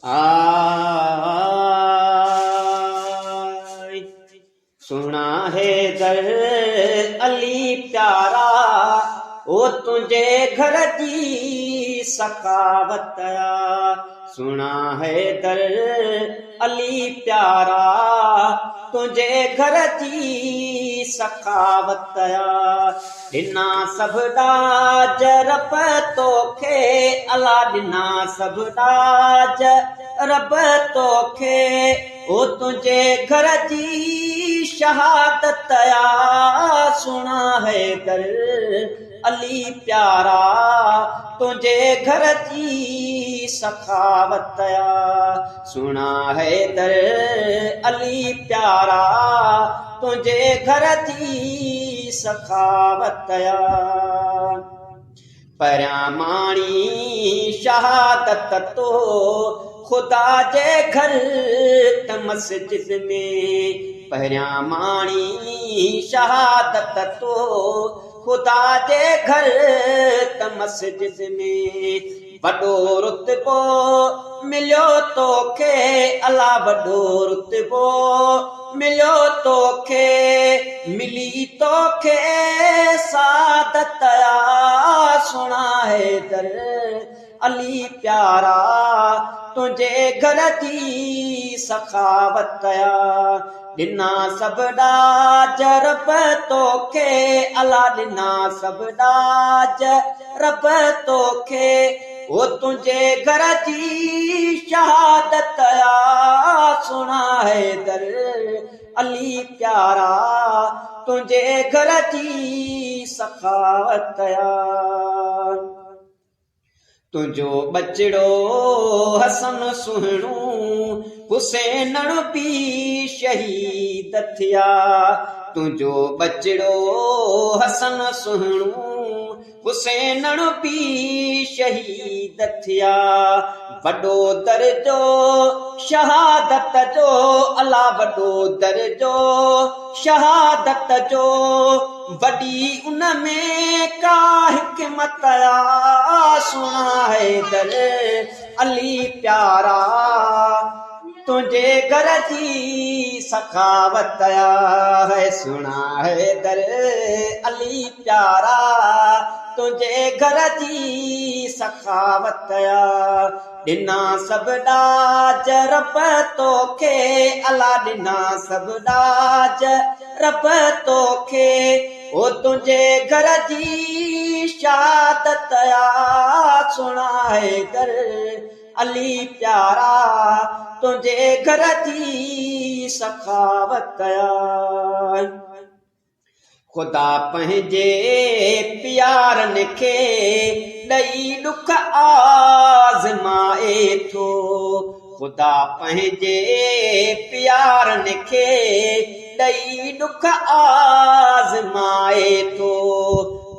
आय सुना है दर अली प्यारा ओ तुझे घर जी सखावत सुना है दर अली प्यारा तुझे घर जी सखावत ॾिना सभ ॾाज रब तोखे अला ॾिना सभ ॾाज रब तोखे ओ तुझे घर जी शहादत सुना है दर अली प्यारा तुझे घर जी सखावत सुना है दर अली प्यारा तुझे घर जी सखावत परियां माणी शहादत तो खुदा जे घर त मस्जिद में परियां माणी शहादत तो खुदा जे घर त मस्जिद में वॾो रुतबो मिलियो तोखे अला वॾो रुतबो मिलियो तोखे मिली तोखे सादत सुना है दर अली प्यारा तुझे घर जी सखावत ॾिना सभ ॾाज रब तोखे अला ॾिना सभ ॾाज रब तोखे ओ तुझे घर जी शहादत सुना है दर अली प्यारा तुझे घर जी सखावत तुझो बचड़ो हसन सुहिणो हुसैनण भी शहीद थिया तुझो बचड़ो हसन सुहिणो हुसैनण भी शहीद थिया वॾो दर्जो शहादत जो अला वॾो दर्जो शहादत जो वॾी उन में का हिकमत सुना है दर अली प्यारा तुझे घर जी सखावत है सुना है दर अली प्यारा तुझे घर जी सखावत ॾिना सभ ॾाज रब तोखे अला ॾिना सभ ॾाज रब तोखे ओ तुझे घर जी शहादत सुना है दर अली प्यारा तुझे घर जी सखावत खुदा पंहिंजे प्यारनि खे ॾेई ॾुख आज़माए थो खुदा पंहिंजे प्यारनि खे ॾेई ॾुख आज़माए थो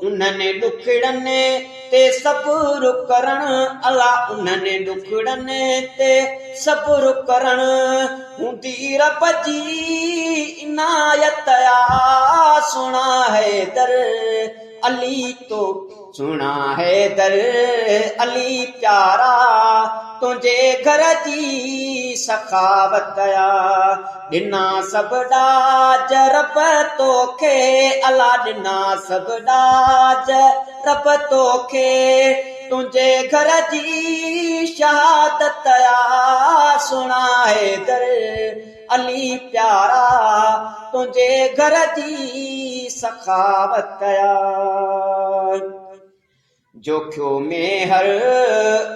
उन्हनि ॾुखड़नि ते सब्र करण अला उन्हनि ॾुखड़नि ते सब्र करण हूंदी रब जी इनायत सुना है दर अली तो सुना है दर अली प्यारा तुझे घर जी सखावत ॾिना सभ ॾाज रब तोखे अला ॾिना सभ ॾाज रब तोखे तुझे घर जी शहादत सुना है दर अली प्यारा तुझे घर जी सखावत जोखियो में हर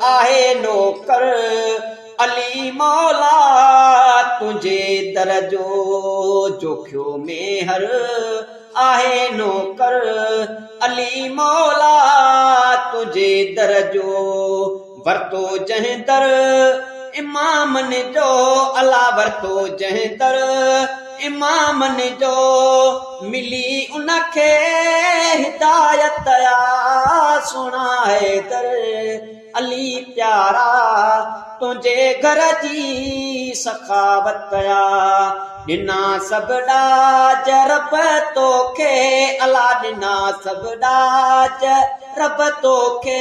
आहे नौकर अली मौला तुझे दर जो जोखियो में हर आहे नौकर अली मौला तुझे दर जो वरतो जंहिं दर इमामनि जो अला वरतो जंहिं दर इमामनि जो मिली उनखे हिदायत सुना है दर अली प्यारा तुझे घर जी सखावत ॾिना सभु ॾाज रब तोखे अला ॾिना सभु ॾाज रब तोखे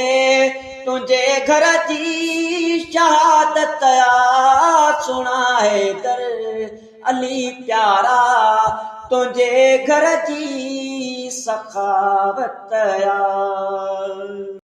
तुंहिंजे घर जी शहादत आ सुणा हैदर अली प्यारा तुंहिंजे घर जी सखावत आ।